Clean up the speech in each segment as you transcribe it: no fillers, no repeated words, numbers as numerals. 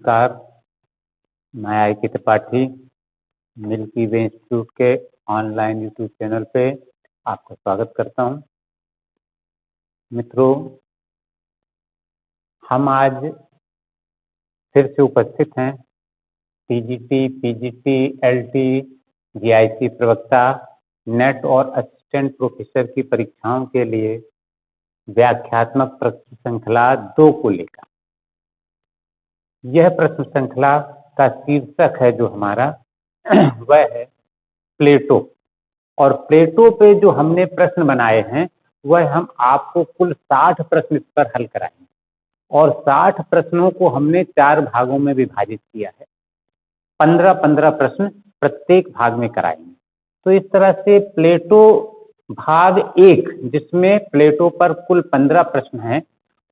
नमस्कार, मैं IK. Tripathi milky वे institute के ऑनलाइन यूट्यूब चैनल पे आपका स्वागत करता हूं। मित्रों, हम आज फिर से उपस्थित हैं टीजीटी, पीजीटी, एलटी, जीआईसी प्रवक्ता, नेट और असिस्टेंट प्रोफेसर की परीक्षाओं के लिए व्याख्यात्मक प्रश्न श्रृंखला 2 को लेकर। यह प्रश्न श्रृंखला का शीर्षक है जो हमारा वह है प्लेटो, और प्लेटो पे जो हमने प्रश्न बनाए हैं वह हम आपको कुल 60 प्रश्न इस पर हल कराएंगे, और 60 प्रश्नों को हमने 4 भागों में विभाजित किया है। 15-15 प्रश्न प्रत्येक भाग में कराएंगे। तो इस तरह से प्लेटो भाग 1, जिसमें प्लेटो पर कुल 15 प्रश्न हैं,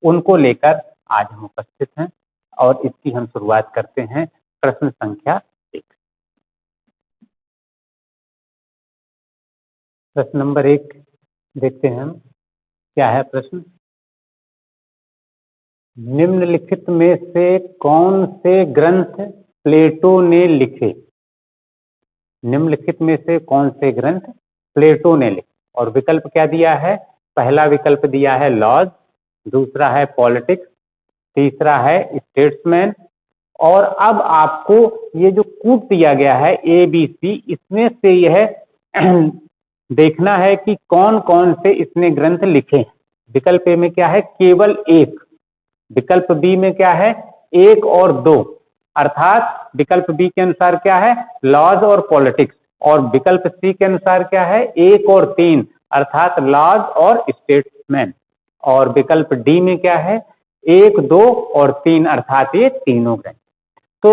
उनको लेकर आज हम उपस्थित हैं, और इसकी हम शुरुआत करते हैं प्रश्न संख्या 1। प्रश्न नंबर 1 देखते हैं हम, क्या है प्रश्न। निम्नलिखित में से कौन से ग्रंथ प्लेटो ने लिखे? निम्नलिखित में से कौन से ग्रंथ प्लेटो ने लिखे? और विकल्प क्या दिया है? पहला विकल्प दिया है लॉज, दूसरा है पॉलिटिक्स, तीसरा है स्टेट्समैन, और अब आपको ये जो कूट दिया गया है ABC, इसमें से यह देखना है कि कौन कौन से इसने ग्रंथ लिखे। विकल्प ए में क्या है? केवल 1। विकल्प बी में क्या है? 1 और 2, अर्थात विकल्प बी के अनुसार क्या है? लॉज और पॉलिटिक्स। और विकल्प सी के अनुसार क्या है? 1 और 3, अर्थात लॉज और स्टेट्समैन। और विकल्प डी में क्या है? 1, 2 और 3, अर्थात ये तीनों ग्रंथ। तो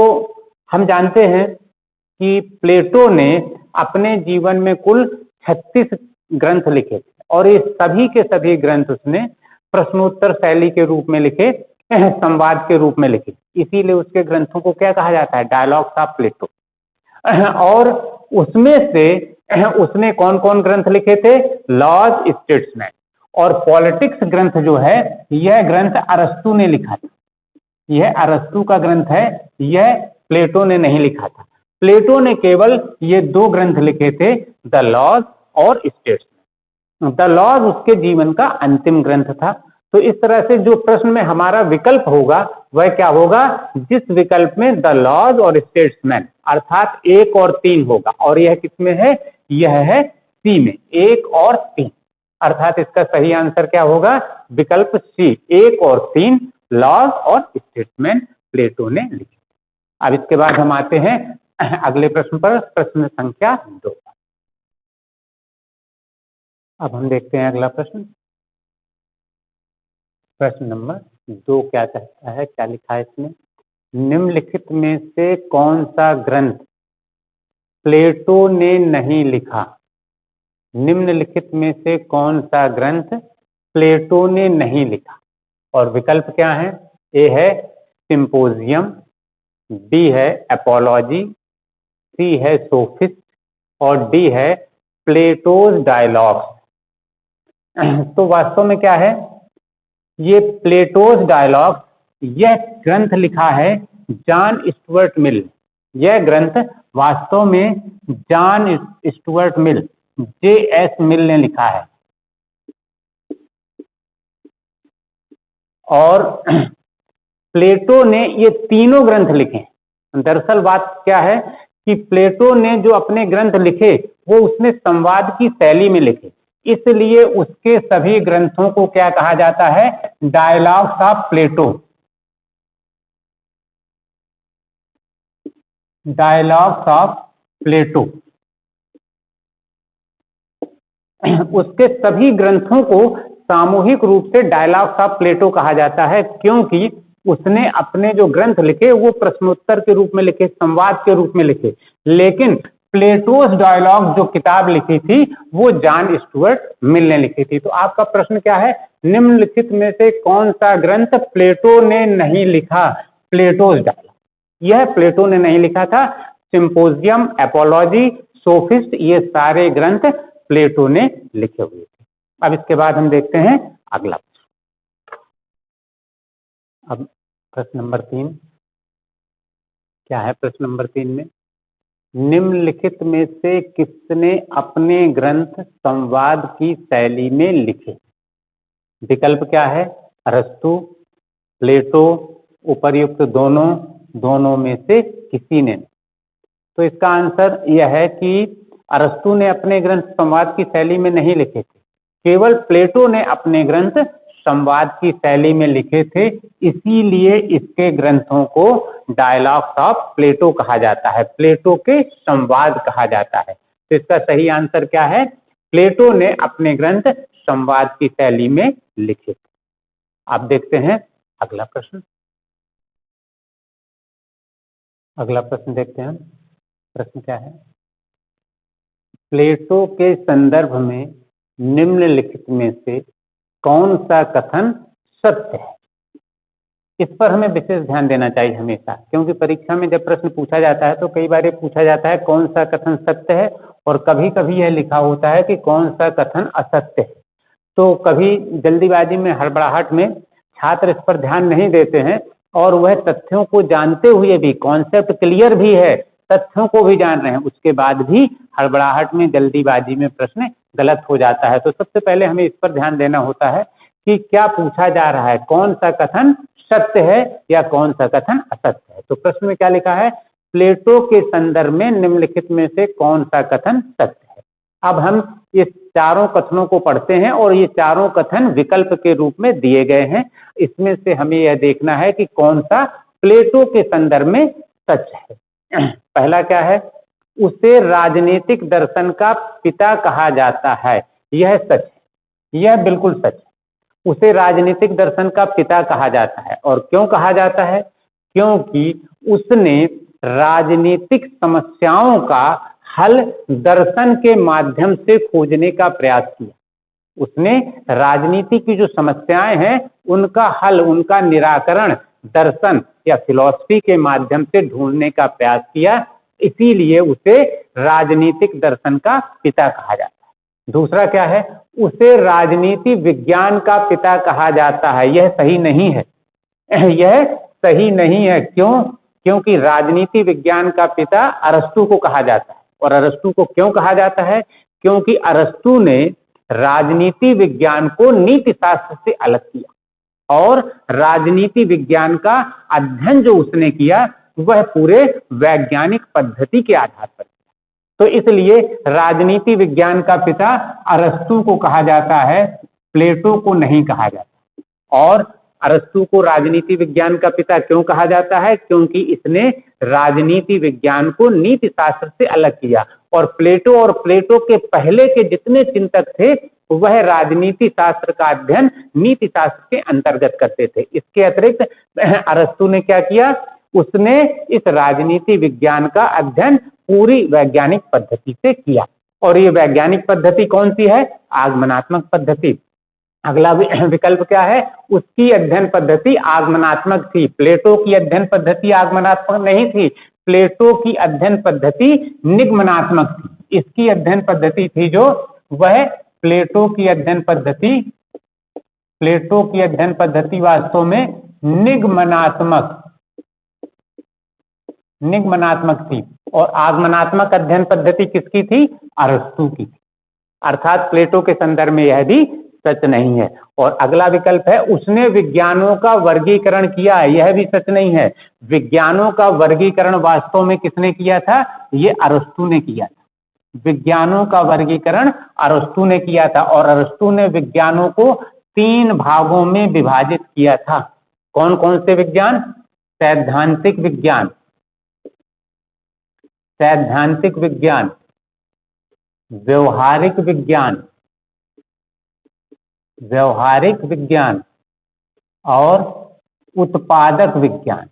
हम जानते हैं कि प्लेटो ने अपने जीवन में कुल 36 ग्रंथ लिखे थे, और ये सभी के सभी ग्रंथ उसने प्रश्नोत्तर शैली के रूप में लिखे, संवाद के रूप में लिखे। इसीलिए उसके ग्रंथों को क्या कहा जाता है? Dialogues of Plato. और उसमें से उसने कौन कौन ग्रंथ लिखे थे? लॉज, स्टेट्समैन और पॉलिटिक्स ग्रंथ जो है, यह ग्रंथ अरस्तु ने लिखा था। यह अरस्तु का ग्रंथ है, यह प्लेटो ने नहीं लिखा था। प्लेटो ने केवल ये 2 ग्रंथ लिखे थे, द लॉज और स्टेट्समैन। द लॉज उसके जीवन का अंतिम ग्रंथ था। तो इस तरह से जो प्रश्न में हमारा विकल्प होगा वह क्या होगा? जिस विकल्प में द लॉज और स्टेट्समैन, अर्थात 1 और 3 होगा, और यह किसमें है? यह है सी में, 1 और 3, अर्थात इसका सही आंसर क्या होगा? विकल्प सी, 1 और 3, लॉज और स्टेट्समैन प्लेटो ने लिखे। अब इसके बाद हम आते हैं अगले प्रश्न पर, प्रश्न संख्या 2। अब हम देखते हैं अगला प्रश्न। प्रश्न नंबर 2 क्या कहता है, क्या लिखा है इसमें? निम्नलिखित में से कौन सा ग्रंथ प्लेटो ने नहीं लिखा? निम्नलिखित में से कौन सा ग्रंथ प्लेटो ने नहीं लिखा? और विकल्प क्या है? ए है सिंपोजियम, बी है एपोलॉजी, सी है सोफिस्ट, और डी है प्लेटोज डायलॉग्स। तो वास्तव में क्या है? ये प्लेटोज डायलॉग्स, यह ग्रंथ लिखा है जॉन स्टुअर्ट मिल। यह ग्रंथ वास्तव में जॉन स्टुअर्ट मिल, JS मिल ने लिखा है। और प्लेटो ने ये तीनों ग्रंथ लिखे। दरअसल बात क्या है कि प्लेटो ने जो अपने ग्रंथ लिखे वो उसने संवाद की शैली में लिखे, इसलिए उसके सभी ग्रंथों को क्या कहा जाता है? Dialogues of Plato. Dialogues of Plato. उसके सभी ग्रंथों को सामूहिक रूप से डायलॉग्स ऑफ प्लेटो कहा जाता है, क्योंकि उसने अपने जो ग्रंथ लिखे वो प्रश्नोत्तर के रूप में लिखे, संवाद के रूप में लिखे। लेकिन प्लेटोज डायलॉग जो किताब लिखी थी वो जॉन स्टुअर्ट मिल ने लिखी थी। तो आपका प्रश्न क्या है? निम्नलिखित में से कौन सा ग्रंथ प्लेटो ने नहीं लिखा? प्लेटोज डायलॉग, यह प्लेटो ने नहीं लिखा था। सिंपोजियम, एपोलॉजी, सोफिस्ट, ये सारे ग्रंथ प्लेटो ने लिखे हुए थे। अब इसके बाद हम देखते हैं अगला प्रश्न। अब प्रश्न नंबर 3, क्या है प्रश्न नंबर 3 में? निम्नलिखित में से किसने अपने ग्रंथ संवाद की शैली में लिखे? विकल्प क्या है? अरस्तु, प्लेटो, उपर्युक्त दोनों, दोनों में से किसी ने। तो इसका आंसर यह है कि अरस्तु ने अपने ग्रंथ संवाद की शैली में नहीं लिखे थे, केवल प्लेटो ने अपने ग्रंथ संवाद की शैली में लिखे थे, इसीलिए इसके ग्रंथों को डायलॉग्स ऑफ प्लेटो कहा जाता है, प्लेटो के संवाद कहा जाता है। तो इसका सही आंसर क्या है? प्लेटो ने अपने ग्रंथ संवाद की शैली में लिखे थे। अब देखते हैं अगला प्रश्न। अगला प्रश्न देखते हैं। प्रश्न क्या है? प्लेटो के संदर्भ में निम्नलिखित में से कौन सा कथन सत्य है? इस पर हमें विशेष ध्यान देना चाहिए हमेशा, क्योंकि परीक्षा में जब प्रश्न पूछा जाता है तो कई बार ये पूछा जाता है कौन सा कथन सत्य है, और कभी कभी यह लिखा होता है कि कौन सा कथन असत्य है। तो कभी जल्दीबाजी में, हड़बड़ाहट में छात्र इस पर ध्यान नहीं देते हैं, और वह तथ्यों को जानते हुए भी, कॉन्सेप्ट क्लियर भी है, तथ्यों को भी जान रहे हैं, उसके बाद भी हड़बड़ाहट में, जल्दीबाजी में प्रश्न गलत हो जाता है। तो सबसे पहले हमें इस पर ध्यान देना होता है कि क्या पूछा जा रहा है, कौन सा कथन सत्य है या कौन सा कथन असत्य है। तो प्रश्न में क्या लिखा है? प्लेटो के संदर्भ में निम्नलिखित में से कौन सा कथन सत्य है। अब हम इस चारों कथनों को पढ़ते हैं, और ये चारों कथन विकल्प के रूप में दिए गए हैं। इसमें से हमें यह देखना है कि कौन सा प्लेटो के संदर्भ में सच है। पहला क्या है? उसे राजनीतिक दर्शन का पिता कहा जाता है। यह सच है, यह बिल्कुल सच है। उसे राजनीतिक दर्शन का पिता कहा जाता है। और क्यों कहा जाता है? क्योंकि उसने राजनीतिक समस्याओं का हल दर्शन के माध्यम से खोजने का प्रयास किया। उसने राजनीति की जो समस्याएं हैं उनका हल, उनका निराकरण दर्शन या फिलॉसफी के माध्यम से ढूंढने का प्रयास किया, इसीलिए उसे राजनीतिक दर्शन का पिता कहा जाता है। दूसरा क्या है? उसे राजनीति विज्ञान का पिता कहा जाता है। यह सही नहीं है, यह सही नहीं है। क्यों? क्योंकि राजनीति विज्ञान का पिता अरस्तु को कहा जाता है। और अरस्तु को क्यों कहा जाता है? क्योंकि अरस्तु ने राजनीति विज्ञान को नीति शास्त्र से अलग किया, और राजनीति विज्ञान का अध्ययन जो उसने किया वह पूरे वैज्ञानिक पद्धति के आधार पर। तो इसलिए राजनीति विज्ञान का पिता अरस्तु को कहा जाता है, प्लेटो को नहीं कहा जाता। और अरस्तु को राजनीति विज्ञान का पिता क्यों कहा जाता है? क्योंकि इसने राजनीति विज्ञान को नीति शास्त्र से अलग किया। और प्लेटो के पहले के जितने चिंतक थे वह राजनीति शास्त्र का अध्ययन नीति शास्त्र के अंतर्गत करते थे। इसके अतिरिक्त अरस्तु ने क्या किया? उसने इस राजनीति विज्ञान का अध्ययन पूरी वैज्ञानिक पद्धति से किया। और ये वैज्ञानिक पद्धति कौन सी है? आगमनात्मक पद्धति। अगला विकल्प क्या है? उसकी अध्ययन पद्धति आगमनात्मक थी। प्लेटो की अध्ययन पद्धति आगमनात्मक नहीं थी, प्लेटो की अध्ययन पद्धति निगमनात्मक थी। इसकी अध्ययन पद्धति थी जो, वह प्लेटो की अध्ययन पद्धति वास्तव में निगमनात्मक थी। और आगमनात्मक अध्ययन पद्धति किसकी थी? अरस्तु की। अर्थात प्लेटो के संदर्भ में यह भी सच नहीं है। और अगला विकल्प है उसने विज्ञानों का वर्गीकरण किया है। यह भी सच नहीं है। विज्ञानों का वर्गीकरण वास्तव में किसने किया था? ये अरस्तु ने किया था। विज्ञानों का वर्गीकरण अरस्तु ने किया था। और अरस्तु ने विज्ञानों को 3 भागों में विभाजित किया था। कौन कौन से विज्ञान? सैद्धांतिक विज्ञान, व्यवहारिक विज्ञान और उत्पादक विज्ञान।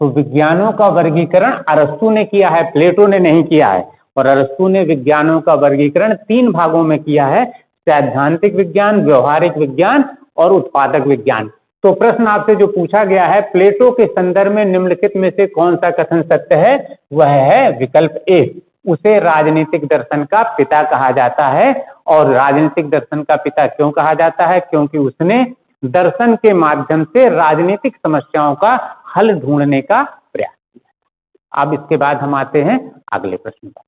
तो विज्ञानों का वर्गीकरण अरस्तु ने किया है, प्लेटो ने नहीं किया है। और अरस्तु ने विज्ञानों का वर्गीकरण 3 भागों में किया है, सैद्धांतिक विज्ञान, व्यवहारिक विज्ञान और उत्पादक विज्ञान। तो प्रश्न आपसे जो पूछा गया है, प्लेटो के संदर्भ में निम्नलिखित में से कौन सा कथन सत्य है? वह है विकल्प ए, उसे राजनीतिक दर्शन का पिता कहा जाता है। और राजनीतिक दर्शन का पिता क्यों कहा जाता है? क्योंकि उसने दर्शन के माध्यम से राजनीतिक समस्याओं का हल ढूंढने का प्रयास किया। अब इसके बाद हम आते हैं अगले प्रश्न पर।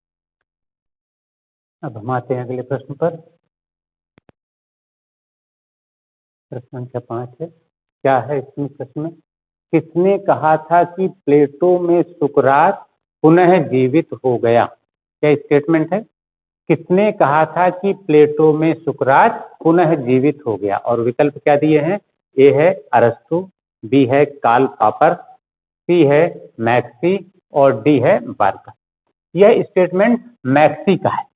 अब हम आते हैं अगले प्रश्न पर। प्रश्न संख्या 5 है। क्या है इसमें प्रश्न में? किसने कहा था कि प्लेटो में सुकरात पुनः जीवित हो गया? क्या स्टेटमेंट है? किसने कहा था कि प्लेटो में सुकरात पुनः जीवित हो गया? और विकल्प क्या दिए हैं? ए है अरस्तु, बी है कार्ल पॉपर, सी है मैक्सी और डी है बार्कर। यह स्टेटमेंट मैक्सी का है।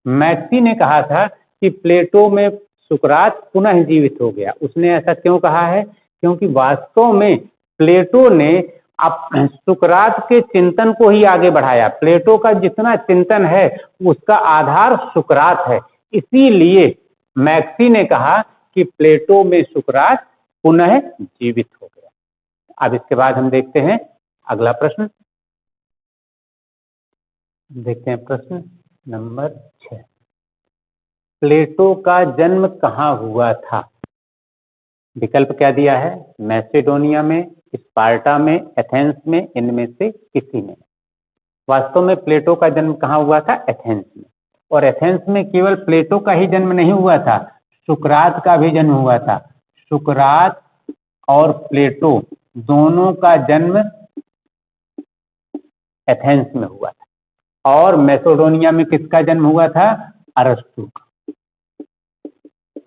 मैक्सी ने कहा था कि प्लेटो में सुकरात पुनः जीवित हो गया। उसने ऐसा क्यों कहा है? क्योंकि वास्तव में प्लेटो ने अब सुकरात के चिंतन को ही आगे बढ़ाया। प्लेटो का जितना चिंतन है उसका आधार सुकरात है। इसीलिए मैक्सी ने कहा कि प्लेटो में सुकरात पुनः जीवित हो गया। अब इसके बाद हम देखते हैं अगला प्रश्न। देखते हैं प्रश्न नंबर 6। प्लेटो का जन्म कहाँ हुआ था? विकल्प क्या दिया है? मैसेडोनिया में, स्पार्टा में, एथेंस में, इनमें से किसी में। वास्तव में प्लेटो का जन्म कहाँ हुआ था? एथेंस में। और एथेंस में केवल प्लेटो का ही जन्म नहीं हुआ था, सुकरात का भी जन्म हुआ था। सुकरात और प्लेटो दोनों का जन्म एथेंस में हुआ था। और मैसेडोनिया में किसका जन्म हुआ था? अरस्तु का।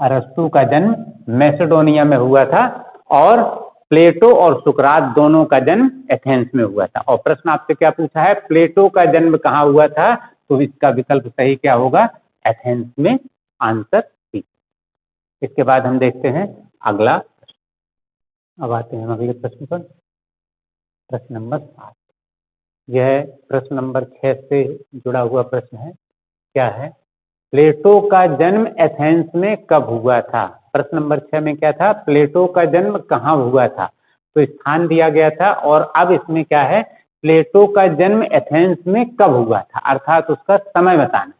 अरस्तु का जन्म मैसेडोनिया में हुआ था और प्लेटो और सुकरात दोनों का जन्म एथेंस में हुआ था। और प्रश्न आपसे क्या पूछा है? प्लेटो का जन्म कहाँ हुआ था? तो इसका विकल्प सही क्या होगा? एथेंस में। Answer C. इसके बाद हम देखते हैं अगला प्रश्न। अब आते हैं हम अगले प्रश्न पर। प्रश्न नंबर 7। यह प्रश्न नंबर 6 से जुड़ा हुआ प्रश्न है। क्या है? प्लेटो का जन्म एथेंस में कब हुआ था? प्रश्न नंबर 6 में क्या था? प्लेटो का जन्म कहाँ हुआ था? तो स्थान दिया गया था। और अब इसमें क्या है? प्लेटो का जन्म एथेंस में कब हुआ था, अर्थात उसका समय बताना।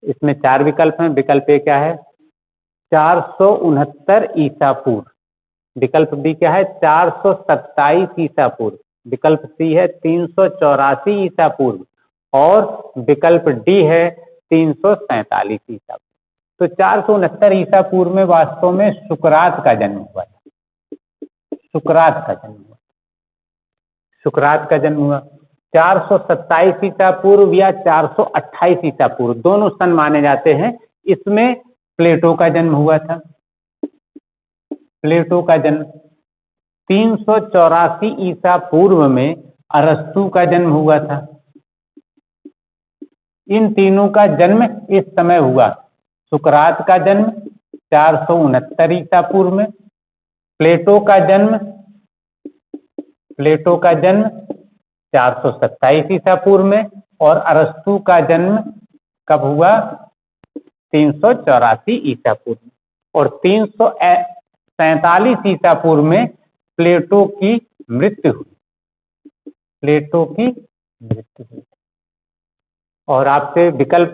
इसमें 4 विकल्प हैं। विकल्प ए क्या है? 469 ईसा पूर्व। विकल्प बी क्या है? 427 ईसा पूर्व। विकल्प सी है 384 ईसा पूर्व। और विकल्प डी है 347 ईसा पूर्व। तो 469 ईसा पूर्व में वास्तव में सुकरात का जन्म हुआ था। सुकरात का जन्म हुआ। सुकरात का जन्म हुआ 427 ईसा पूर्व या 428 ईसा पूर्व, दोनों सन माने जाते हैं। इसमें प्लेटो का जन्म हुआ था। प्लेटो का जन्म 384 ईसा पूर्व में अरस्तु का जन्म हुआ था। इन तीनों का जन्म इस समय हुआ। सुकरात का जन्म 469 ईसा पूर्व में, प्लेटो का जन्म 427 ईसा पूर्व में, और अरस्तु का जन्म कब हुआ? 384 ईसा पूर्व में। और 347 ईसा पूर्व में प्लेटो की मृत्यु हुई। प्लेटो की मृत्यु हुई। और आपसे विकल्प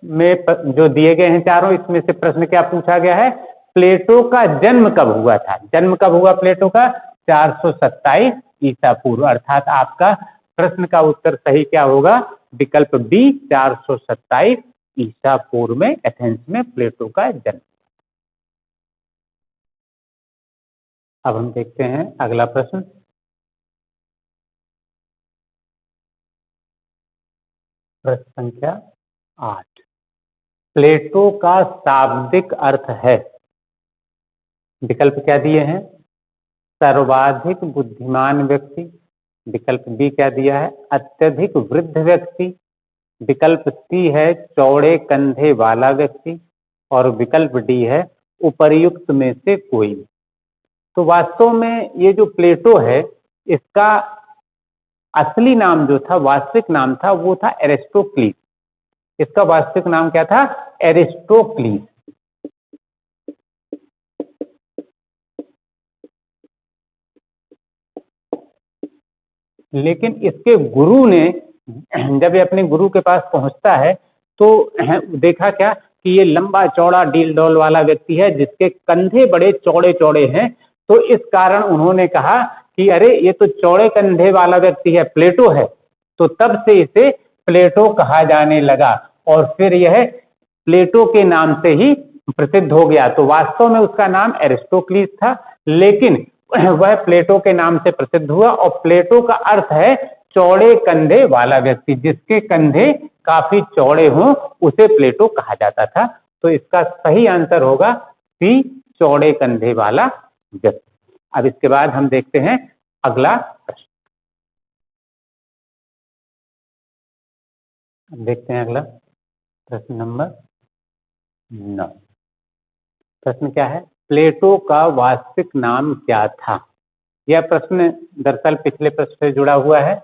में जो दिए गए हैं चारों, इसमें से प्रश्न क्या पूछा गया है? प्लेटो का जन्म कब हुआ था? जन्म कब हुआ प्लेटो का? 427 ईसा पूर्व। अर्थात आपका प्रश्न का उत्तर सही क्या होगा? विकल्प बी 427 ईसा पूर्व में एथेंस में प्लेटो का जन्म। अब हम देखते हैं अगला प्रश्न। प्रश्न संख्या 8। प्लेटो का शाब्दिक अर्थ है। विकल्प क्या दिए हैं? सर्वाधिक बुद्धिमान व्यक्ति। विकल्प बी क्या दिया है? अत्यधिक वृद्ध व्यक्ति। विकल्प सी है चौड़े कंधे वाला व्यक्ति। और विकल्प डी है उपर्युक्त में से कोई। तो वास्तव में ये जो प्लेटो है, इसका असली नाम जो था, वास्तविक नाम था, वो था एरिस्टोक्लीस। इसका वास्तविक नाम क्या था? एरिस्टोक्लीस। लेकिन इसके गुरु ने, जब ये अपने गुरु के पास पहुंचता है तो देखा क्या कि ये लंबा चौड़ा डील डॉल वाला व्यक्ति है जिसके कंधे बड़े चौड़े चौड़े हैं, तो इस कारण उन्होंने कहा कि अरे ये तो चौड़े कंधे वाला व्यक्ति है, प्लेटो है, तो तब से इसे प्लेटो कहा जाने लगा और फिर यह प्लेटो के नाम से ही प्रसिद्ध हो गया। तो वास्तव में उसका नाम एरिस्टोक्लीस था, लेकिन वह प्लेटो के नाम से प्रसिद्ध हुआ और प्लेटो का अर्थ है चौड़े कंधे वाला व्यक्ति, जिसके कंधे काफी चौड़े हों उसे प्लेटो कहा जाता था। तो इसका सही आंसर होगा सी, चौड़े कंधे वाला व्यक्ति। अब इसके बाद हम देखते हैं अगला प्रश्न। देखते हैं अगला प्रश्न नंबर 9। प्रश्न क्या है? प्लेटो का वास्तविक नाम क्या था? यह प्रश्न दरअसल पिछले प्रश्न से जुड़ा हुआ है।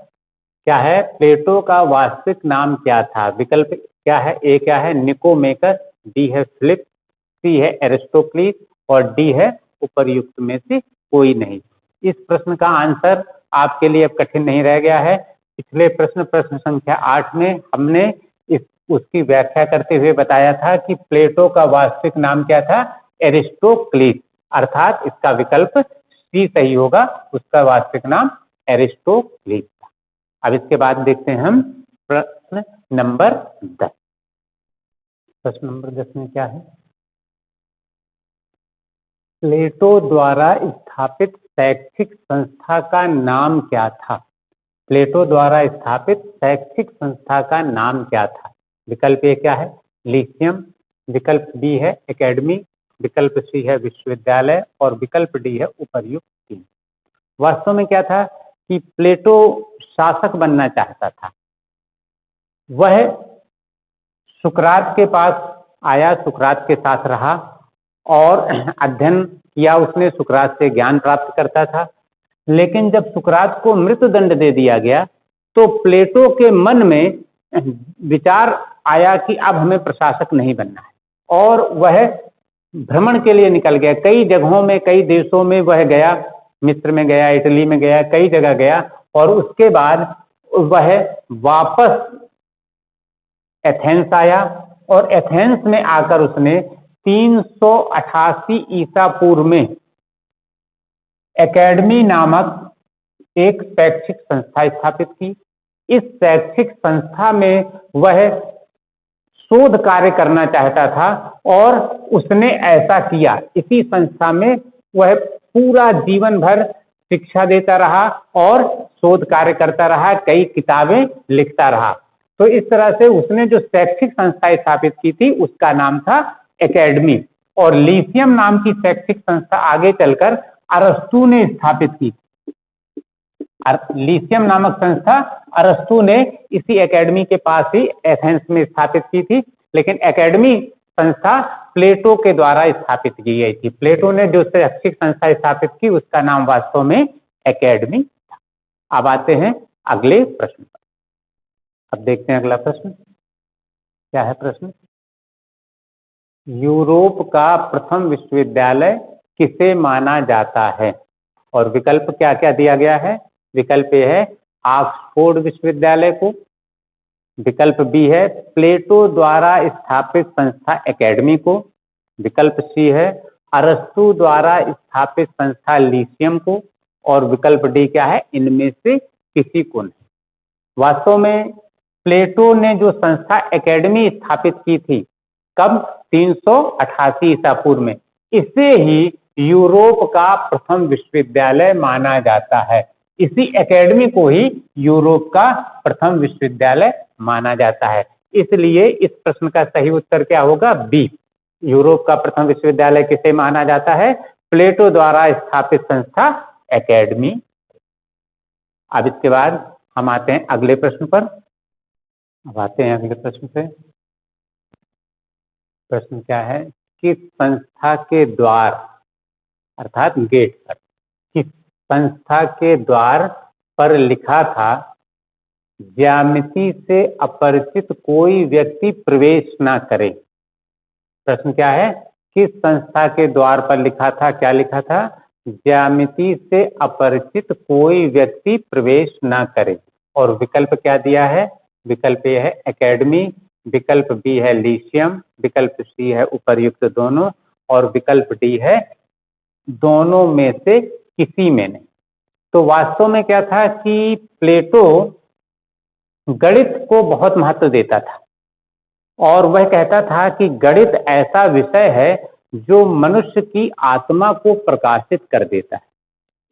क्या है? प्लेटो का वास्तविक नाम क्या था? विकल्प क्या है? ए क्या है? निकोमेकस, बी है फिलिप, सी है एरिस्टोक्लीस और डी है उपर्युक्त में से कोई नहीं। इस प्रश्न का आंसर आपके लिए अब कठिन नहीं रह गया है। पिछले प्रश्न संख्या 8 में हमने उसकी व्याख्या करते हुए बताया था कि प्लेटो का वास्तविक नाम क्या था? एरिस्टोक्लीस, अर्थात इसका विकल्प सी सही होगा, उसका वास्तविक नाम एरिस्टोक्लीस था। अब इसके बाद देखते हैं हम प्रश्न नंबर 10। प्रश्न नंबर 10 में क्या है? प्लेटो द्वारा स्थापित शैक्षिक संस्था का नाम क्या था? प्लेटो द्वारा स्थापित शैक्षिक संस्था का नाम क्या था? विकल्प ए क्या है? लीसियम, विकल्प बी है एकेडमी, विकल्प सी है विश्वविद्यालय और विकल्प डी है उपर्युक्त तीन। वास्तव में क्या था कि प्लेटो शासक बनना चाहता था। वह सुकरात के पास आया, सुकरात के साथ रहा और अध्ययन किया उसने, सुकरात से ज्ञान प्राप्त करता था। लेकिन जब सुकरात को मृत्युदंड दे दिया गया तो प्लेटो के मन में विचार आया कि अब हमें प्रशासक नहीं बनना है और वह भ्रमण के लिए निकल गया। कई जगहों में, कई देशों में वह गया, मिस्र में गया, इटली में गया, कई जगह गया और उसके बाद वह वापस एथेंस आया और एथेंस में आकर उसने 388 ईसा पूर्व में एकेडमी नामक एक शैक्षिक संस्था स्थापित की। इस शैक्षिक संस्था में वह शोध कार्य करना चाहता था और उसने ऐसा किया। इसी संस्था में वह पूरा जीवन भर शिक्षा देता रहा और शोध कार्य करता रहा, कई किताबें लिखता रहा। तो इस तरह से उसने जो शैक्षिक संस्था स्थापित की थी उसका नाम था एकेडमी और लीसियम नाम की शैक्षिक संस्था आगे चलकर अरस्तु ने स्थापित की। लीसियम नामक संस्था अरस्तु ने इसी एकेडमी के पास ही एथेंस में स्थापित की थी, लेकिन एकेडमी संस्था प्लेटो के द्वारा स्थापित की गई थी। प्लेटो ने जो शैक्षिक संस्था स्थापित की उसका नाम वास्तव में एकेडमी था। अब आते हैं अगले प्रश्न पर। अब देखते हैं अगला प्रश्न क्या है। प्रश्न, यूरोप का प्रथम विश्वविद्यालय किसे माना जाता है? और विकल्प क्या क्या दिया गया है? विकल्प ए है ऑक्सफोर्ड विश्वविद्यालय को, विकल्प बी है प्लेटो द्वारा स्थापित संस्था एकेडमी को, विकल्प सी है अरस्तु द्वारा स्थापित संस्था लीसियम को और विकल्प डी क्या है? इनमें से किसी को नहीं। वास्तव में प्लेटो ने जो संस्था एकेडमी स्थापित की थी, कब? 388 ईसा पूर्व में। इसे ही यूरोप का प्रथम विश्वविद्यालय माना जाता है। इसी एकेडमी को ही यूरोप का प्रथम विश्वविद्यालय माना जाता है। इसलिए इस प्रश्न का सही उत्तर क्या होगा? बी, यूरोप का प्रथम विश्वविद्यालय किसे माना जाता है? प्लेटो द्वारा स्थापित संस्था एकेडमी। अब इसके बाद हम आते हैं अगले प्रश्न पर। अब आते हैं अगले प्रश्न पे। प्रश्न क्या है? किस संस्था के द्वार अर्थात गेट पर, किस संस्था के द्वार पर लिखा था ज्यामिति से अपरिचित कोई व्यक्ति प्रवेश ना करे? प्रश्न क्या है? किस संस्था के द्वार पर लिखा था? क्या लिखा था? ज्यामिति से अपरिचित कोई व्यक्ति प्रवेश ना करे। और विकल्प क्या दिया है? विकल्प ये है एकेडमी, विकल्प बी है लिथियम, विकल्प सी है उपर्युक्त दोनों, और विकल्प डी है दोनों में से किसी में नहीं। तो वास्तव में क्या था कि प्लेटो गणित को बहुत महत्व देता था और वह कहता था कि गणित ऐसा विषय है जो मनुष्य की आत्मा को प्रकाशित कर देता है।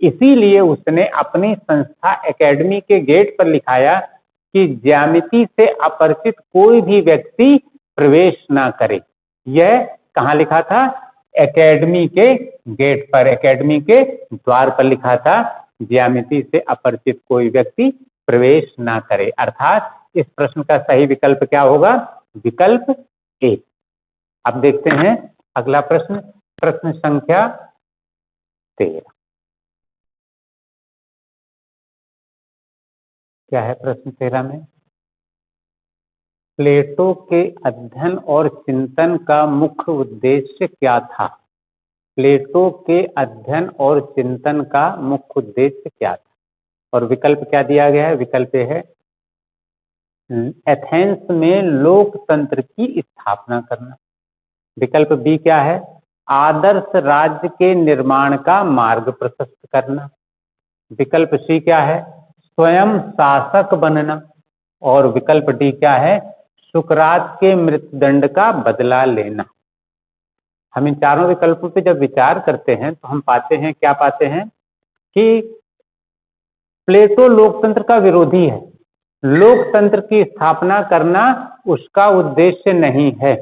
इसीलिए उसने अपनी संस्था एकेडमी के गेट पर लिखाया कि ज्यामिति से अपरिचित कोई भी व्यक्ति प्रवेश ना करे। यह कहाँ लिखा था? एकेडमी के गेट पर, एकेडमी के द्वार पर लिखा था, ज्यामिति से अपरिचित कोई व्यक्ति प्रवेश ना करे। अर्थात इस प्रश्न का सही विकल्प क्या होगा? विकल्प ए। अब देखते हैं अगला प्रश्न, प्रश्न संख्या 13। क्या है प्रश्न 13 में? प्लेटो के अध्ययन और चिंतन का मुख्य उद्देश्य क्या था? प्लेटो के अध्ययन और चिंतन का मुख्य उद्देश्य क्या था? और विकल्प क्या दिया गया है? विकल्प है एथेंस में लोकतंत्र की स्थापना करना। विकल्प बी क्या है? आदर्श राज्य के निर्माण का मार्ग प्रशस्त करना। विकल्प सी क्या है? स्वयं शासक बनना। और विकल्प डी क्या है? सुकरात के मृत्युदंड का बदला लेना। हम इन चारों विकल्पों पे जब विचार करते हैं तो हम पाते हैं, क्या पाते हैं कि प्लेटो लोकतंत्र का विरोधी है। लोकतंत्र की स्थापना करना उसका उद्देश्य नहीं है।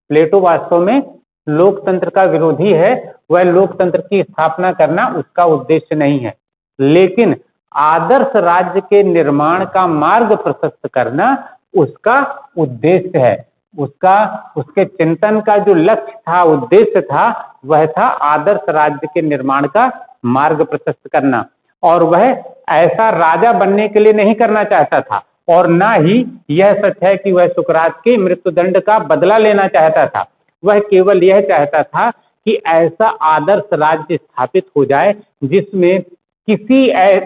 प्लेटो वास्तव में लोकतंत्र का विरोधी है, वह लोकतंत्र की स्थापना करना उसका उद्देश्य नहीं है, लेकिन आदर्श राज्य के निर्माण का मार्ग प्रशस्त करना उसका उद्देश्य है। उसके चिंतन का जो लक्ष्य था, उद्देश्य था, वह था आदर्श राज्य के निर्माण का मार्ग प्रशस्त करना। और वह ऐसा राजा बनने के लिए नहीं करना चाहता था, और ना ही यह सच है कि वह सुकरात के मृत्युदंड का बदला लेना चाहता था। वह केवल यह चाहता था कि ऐसा आदर्श राज्य स्थापित हो जाए जिसमें किसी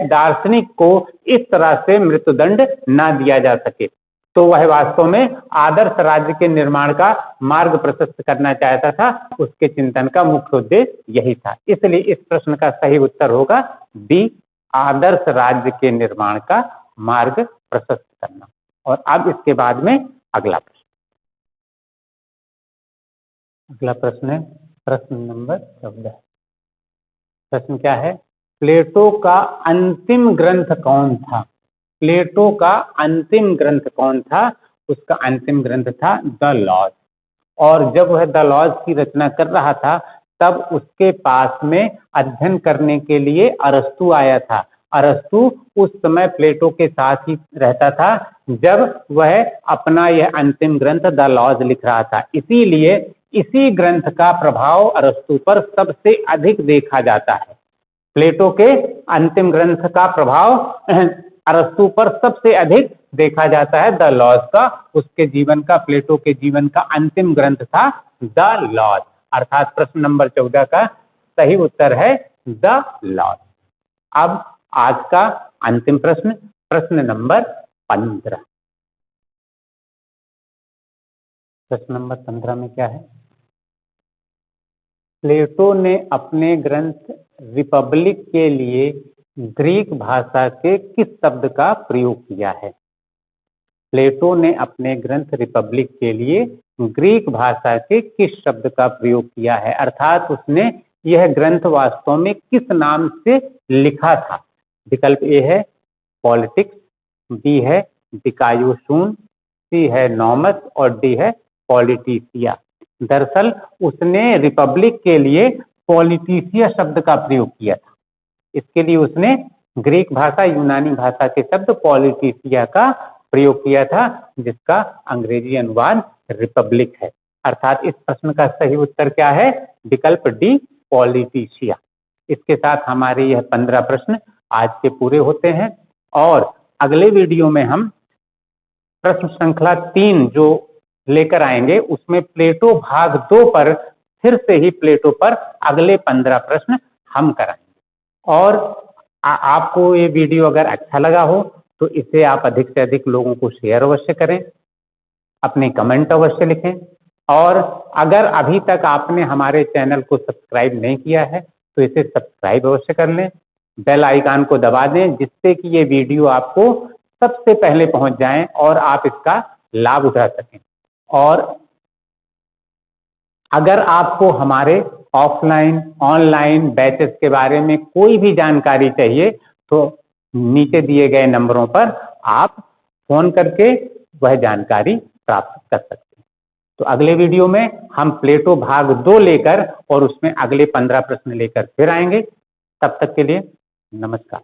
दार्शनिक को इस तरह से मृत्युदंड ना दिया जा सके। तो वह वास्तव में आदर्श राज्य के निर्माण का मार्ग प्रशस्त करना चाहता था। उसके चिंतन का मुख्य उद्देश्य यही था। इसलिए इस प्रश्न का सही उत्तर होगा बी, आदर्श राज्य के निर्माण का मार्ग प्रशस्त करना। और अब इसके बाद में अगला प्रश्न। अगला प्रश्न है प्रश्न नंबर 14। प्रश्न क्या है? प्लेटो का अंतिम ग्रंथ कौन था? प्लेटो का अंतिम ग्रंथ कौन था? उसका अंतिम ग्रंथ था द लॉज। और जब वह द लॉज की रचना कर रहा था तब उसके पास में अध्ययन करने के लिए अरस्तु आया था। अरस्तु उस समय प्लेटो के साथ ही रहता था जब वह अपना यह अंतिम ग्रंथ द लॉज लिख रहा था। इसीलिए इसी ग्रंथ का प्रभाव अरस्तु पर सबसे अधिक देखा जाता है। प्लेटो के अंतिम ग्रंथ का प्रभाव अरस्तु पर सबसे अधिक देखा जाता है द लॉज का। उसके जीवन का, प्लेटो के जीवन का अंतिम ग्रंथ था द लॉज। अर्थात प्रश्न नंबर 14 का सही उत्तर है द लॉज। अब आज का अंतिम प्रश्न, प्रश्न नंबर 15। प्रश्न नंबर 15 में क्या है? प्लेटो ने अपने ग्रंथ रिपब्लिक के लिए ग्रीक भाषा के किस शब्द का प्रयोग किया है? प्लेटो ने अपने ग्रंथ रिपब्लिक के लिए ग्रीक भाषा के किस शब्द का प्रयोग किया है? अर्थात उसने यह ग्रंथ वास्तव में किस नाम से लिखा था? विकल्प ए है पॉलिटिक्स, बी है डिकायोसून, सी है नॉमस और डी है पॉलिटिसिया। दरअसल उसने रिपब्लिक के लिए पॉलिटिसिया शब्द का प्रयोग किया था। इसके लिए उसने ग्रीक भाषा, यूनानी भाषा के शब्द पॉलिटिसिया का प्रयोग किया था, जिसका अंग्रेजी अनुवाद रिपब्लिक है। अर्थात इस प्रश्न का सही उत्तर क्या है? विकल्प डी, पॉलिटिसिया। इसके साथ हमारे यह 15 प्रश्न आज के पूरे होते हैं और अगले वीडियो में हम प्रश्न श्रृंखला 3 जो लेकर आएंगे उसमें प्लेटो भाग 2 पर फिर से ही प्लेटो पर अगले 15 प्रश्न हम कराएंगे। और आपको ये वीडियो अगर अच्छा लगा हो तो इसे आप अधिक से अधिक लोगों को शेयर अवश्य करें। अपनी कमेंट अवश्य लिखें, और अगर अभी तक आपने हमारे चैनल को सब्सक्राइब नहीं किया है तो इसे सब्सक्राइब अवश्य कर लें, बेल आइकन को दबा दें, जिससे कि ये वीडियो आपको सबसे पहले पहुंच जाएं और आप इसका लाभ उठा सकें। और अगर आपको हमारे ऑफलाइन ऑनलाइन बैचेस के बारे में कोई भी जानकारी चाहिए तो नीचे दिए गए नंबरों पर आप फोन करके वह जानकारी प्राप्त कर सकते हैं। तो अगले वीडियो में हम प्लेटो भाग 2 लेकर और उसमें अगले 15 प्रश्न लेकर फिर आएंगे। तब तक के लिए नमस्कार।